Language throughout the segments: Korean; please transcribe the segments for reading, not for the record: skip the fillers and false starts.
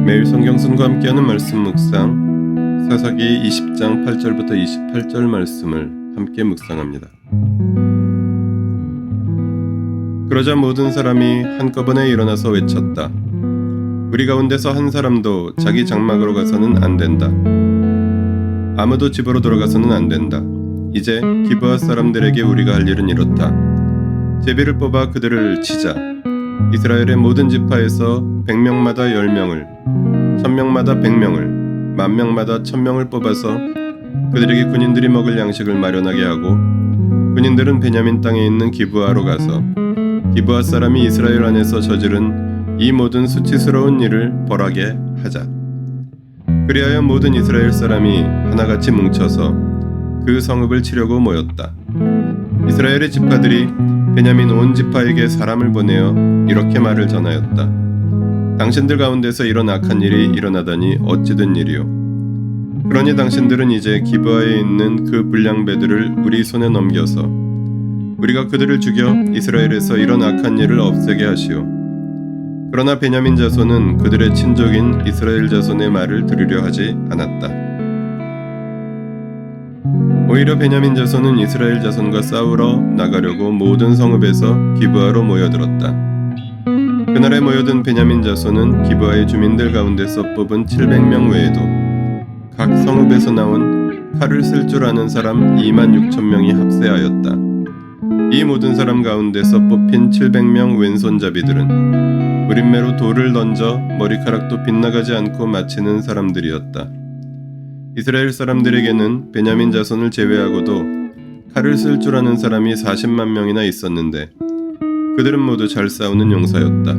매일 성경순과 함께하는 말씀 묵상, 사사기 20장 8절부터 28절 말씀을 함께 묵상합니다. 그러자 모든 사람이 한꺼번에 일어나서 외쳤다. 우리 가운데서 한 사람도 자기 장막으로 가서는 안 된다. 아무도 집으로 돌아가서는 안 된다. 이제 기브아 사람들에게 우리가 할 일은 이렇다. 제비를 뽑아 그들을 치자. 이스라엘의 모든 지파에서 100명마다 10명을, 1000명마다 100명을, 10,000명마다 1000명을 뽑아서 그들에게 군인들이 먹을 양식을 마련하게 하고, 군인들은 베냐민 땅에 있는 기브아로 가서 기브아 사람이 이스라엘 안에서 저지른 이 모든 수치스러운 일을 벌하게 하자. 그리하여 모든 이스라엘 사람이 하나같이 뭉쳐서 그 성읍을 치려고 모였다. 이스라엘의 지파들이 베냐민 온 지파에게 사람을 보내어 이렇게 말을 전하였다. 당신들 가운데서 이런 악한 일이 일어나다니 어찌 된 일이요? 그러니 당신들은 이제 기브아에 있는 그 불량배들을 우리 손에 넘겨서 우리가 그들을 죽여 이스라엘에서 이런 악한 일을 없애게 하시오. 그러나 베냐민 자손은 그들의 친족인 이스라엘 자손의 말을 들으려 하지 않았다. 오히려 베냐민 자손은 이스라엘 자손과 싸우러 나가려고 모든 성읍에서 기브아로 모여들었다. 그날에 모여든 베냐민 자손은 기브아의 주민들 가운데서 뽑은 700명 외에도 각 성읍에서 나온 칼을 쓸 줄 아는 사람 26,000명이 합세하였다. 이 모든 사람 가운데서 뽑힌 700명 왼손잡이들은 무림매로 돌을 던져 머리카락도 빗나가지 않고 마치는 사람들이었다. 이스라엘 사람들에게는 베냐민 자손을 제외하고도 칼을 쓸 줄 아는 사람이 40만 명이나 있었는데 그들은 모두 잘 싸우는 용사였다.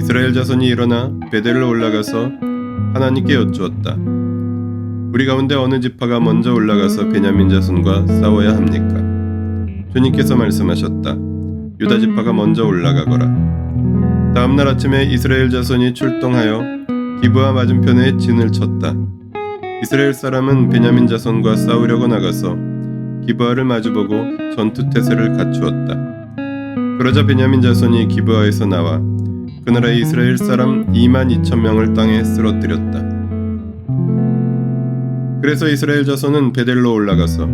이스라엘 자손이 일어나 베델로 올라가서 하나님께 여쭈었다. 우리 가운데 어느 지파가 먼저 올라가서 베냐민 자손과 싸워야 합니까? 주님께서 말씀하셨다. 유다 지파가 먼저 올라가거라. 다음날 아침에 이스라엘 자손이 출동하여 기브아 맞은편에 진을 쳤다. 이스라엘 사람은 베냐민 자손과 싸우려고 나가서 기브아를 마주보고 전투태세를 갖추었다. 그러자 베냐민 자손이 기브아에서 나와 그 나라의 이스라엘 사람 22,000명을 땅에 쓰러뜨렸다. 그래서 이스라엘 자손은 베델로 올라가서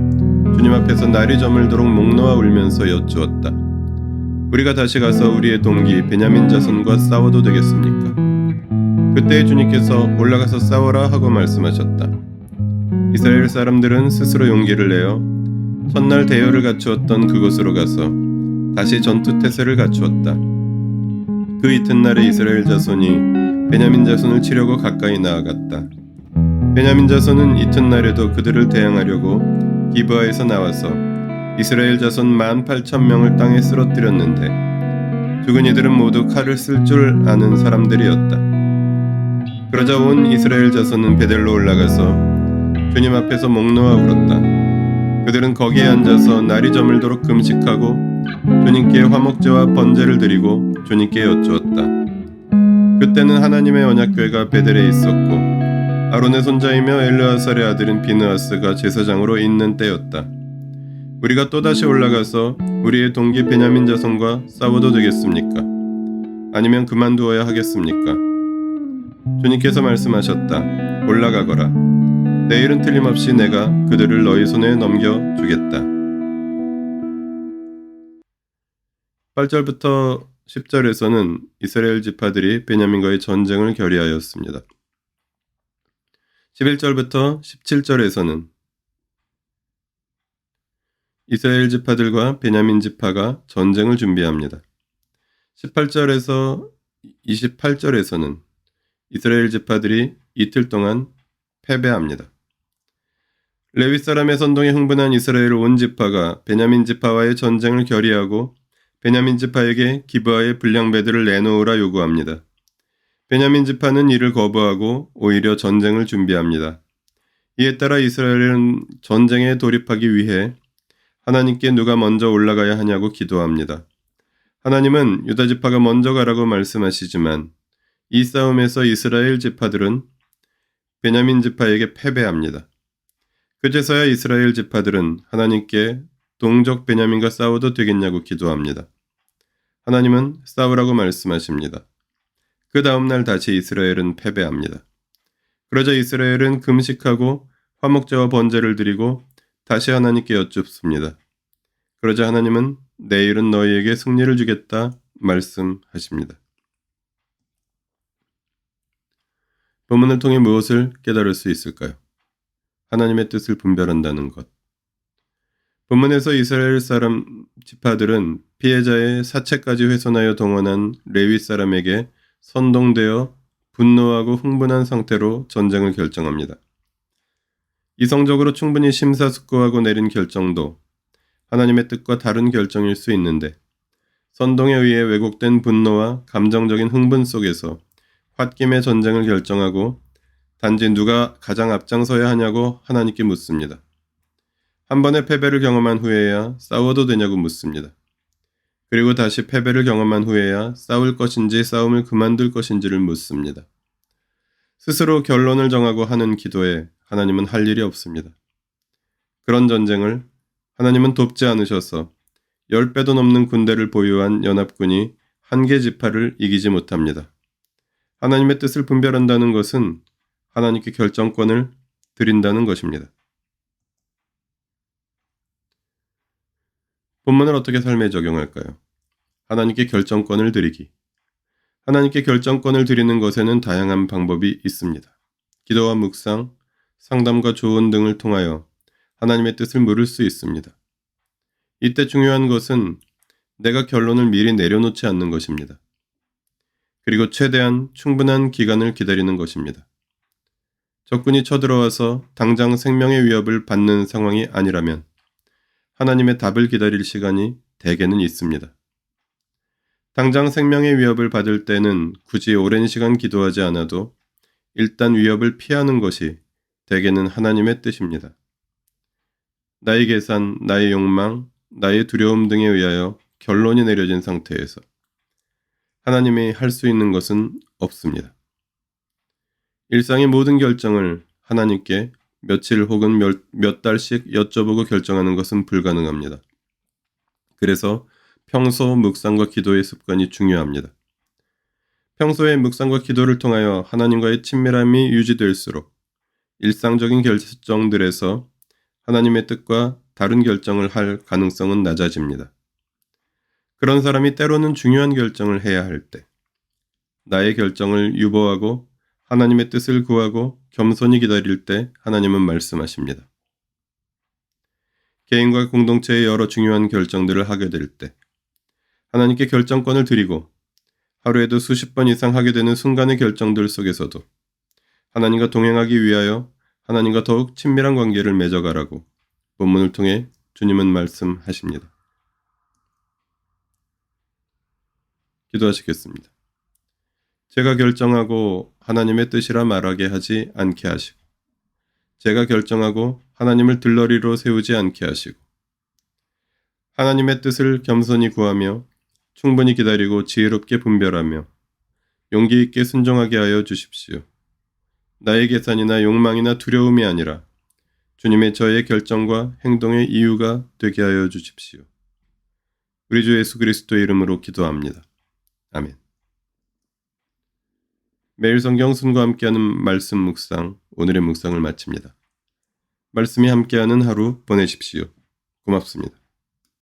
주님 앞에서 날이 저물도록 목 놓아 울면서 여쭈었다. 우리가 다시 가서 우리의 동기 베냐민 자손과 싸워도 되겠습니까? 그때 주님께서 올라가서 싸워라 하고 말씀하셨다. 이스라엘 사람들은 스스로 용기를 내어 첫날 대열을 갖추었던 그곳으로 가서 다시 전투태세를 갖추었다. 그 이튿날에 이스라엘 자손이 베냐민 자손을 치려고 가까이 나아갔다. 베냐민 자손은 이튿날에도 그들을 대항하려고 기브아에서 나와서 이스라엘 자손 18,000명을 땅에 쓰러뜨렸는데 죽은 이들은 모두 칼을 쓸 줄 아는 사람들이었다. 그러자 온 이스라엘 자손은 베델로 올라가서 주님 앞에서 목 놓아 울었다. 그들은 거기에 앉아서 날이 저물도록 금식하고 주님께 화목제와 번제를 드리고 주님께 여쭈었다. 그때는 하나님의 언약궤가 베델에 있었고 아론의 손자이며 엘르아살의 아들인 비느하스가 제사장으로 있는 때였다. 우리가 또다시 올라가서 우리의 동기 베냐민 자손과 싸워도 되겠습니까? 아니면 그만두어야 하겠습니까? 주님께서 말씀하셨다. 올라가거라. 내일은 틀림없이 내가 그들을 너희 손에 넘겨주겠다. 8절부터 10절에서는 이스라엘 지파들이 베냐민과의 전쟁을 결의하였습니다. 11절부터 17절에서는 이스라엘 지파들과 베냐민 지파가 전쟁을 준비합니다. 18절에서 28절에서는 이스라엘 지파들이 이틀 동안 패배합니다. 레위 사람의 선동에 흥분한 이스라엘 온 지파가 베냐민 지파와의 전쟁을 결의하고 베냐민 지파에게 기브아의 불량배들을 내놓으라 요구합니다. 베냐민 지파는 이를 거부하고 오히려 전쟁을 준비합니다. 이에 따라 이스라엘은 전쟁에 돌입하기 위해 하나님께 누가 먼저 올라가야 하냐고 기도합니다. 하나님은 유다 지파가 먼저 가라고 말씀하시지만 이 싸움에서 이스라엘 지파들은 베냐민 지파에게 패배합니다. 그제서야 이스라엘 지파들은 하나님께 동족 베냐민과 싸워도 되겠냐고 기도합니다. 하나님은 싸우라고 말씀하십니다. 그 다음날 다시 이스라엘은 패배합니다. 그러자 이스라엘은 금식하고 화목제와 번제를 드리고 다시 하나님께 여쭙습니다. 그러자 하나님은 내일은 너희에게 승리를 주겠다 말씀하십니다. 본문을 통해 무엇을 깨달을 수 있을까요? 하나님의 뜻을 분별한다는 것. 본문에서 이스라엘 사람 지파들은 피해자의 사체까지 훼손하여 동원한 레위 사람에게 선동되어 분노하고 흥분한 상태로 전쟁을 결정합니다. 이성적으로 충분히 심사숙고하고 내린 결정도 하나님의 뜻과 다른 결정일 수 있는데 선동에 의해 왜곡된 분노와 감정적인 흥분 속에서 홧김에 전쟁을 결정하고 단지 누가 가장 앞장서야 하냐고 하나님께 묻습니다. 한 번의 패배를 경험한 후에야 싸워도 되냐고 묻습니다. 그리고 다시 패배를 경험한 후에야 싸울 것인지 싸움을 그만둘 것인지를 묻습니다. 스스로 결론을 정하고 하는 기도에 하나님은 할 일이 없습니다. 그런 전쟁을 하나님은 돕지 않으셔서 10배도 넘는 군대를 보유한 연합군이 한 개 지파를 이기지 못합니다. 하나님의 뜻을 분별한다는 것은 하나님께 결정권을 드린다는 것입니다. 본문을 어떻게 삶에 적용할까요? 하나님께 결정권을 드리기. 하나님께 결정권을 드리는 것에는 다양한 방법이 있습니다. 기도와 묵상, 상담과 조언 등을 통하여 하나님의 뜻을 물을 수 있습니다. 이때 중요한 것은 내가 결론을 미리 내려놓지 않는 것입니다. 그리고 최대한 충분한 기간을 기다리는 것입니다. 적군이 쳐들어와서 당장 생명의 위협을 받는 상황이 아니라면 하나님의 답을 기다릴 시간이 대개는 있습니다. 당장 생명의 위협을 받을 때는 굳이 오랜 시간 기도하지 않아도 일단 위협을 피하는 것이 대개는 하나님의 뜻입니다. 나의 계산, 나의 욕망, 나의 두려움 등에 의하여 결론이 내려진 상태에서 하나님이 할 수 있는 것은 없습니다. 일상의 모든 결정을 하나님께 며칠 혹은 몇 달씩 여쭤보고 결정하는 것은 불가능합니다. 그래서 평소 묵상과 기도의 습관이 중요합니다. 평소에 묵상과 기도를 통하여 하나님과의 친밀함이 유지될수록 일상적인 결정들에서 하나님의 뜻과 다른 결정을 할 가능성은 낮아집니다. 그런 사람이 때로는 중요한 결정을 해야 할 때, 나의 결정을 유보하고 하나님의 뜻을 구하고 겸손히 기다릴 때 하나님은 말씀하십니다. 개인과 공동체의 여러 중요한 결정들을 하게 될 때, 하나님께 결정권을 드리고 하루에도 수십 번 이상 하게 되는 순간의 결정들 속에서도 하나님과 동행하기 위하여 하나님과 더욱 친밀한 관계를 맺어가라고 본문을 통해 주님은 말씀하십니다. 기도하시겠습니다. 제가 결정하고 하나님의 뜻이라 말하게 하지 않게 하시고 제가 결정하고 하나님을 들러리로 세우지 않게 하시고 하나님의 뜻을 겸손히 구하며 충분히 기다리고 지혜롭게 분별하며 용기 있게 순종하게 하여 주십시오. 나의 계산이나 욕망이나 두려움이 아니라 주님의 저의 결정과 행동의 이유가 되게 하여 주십시오. 우리 주 예수 그리스도의 이름으로 기도합니다. 아멘. 매일 성경 순과 함께하는 말씀 묵상, 오늘의 묵상을 마칩니다. 말씀이 함께하는 하루 보내십시오. 고맙습니다.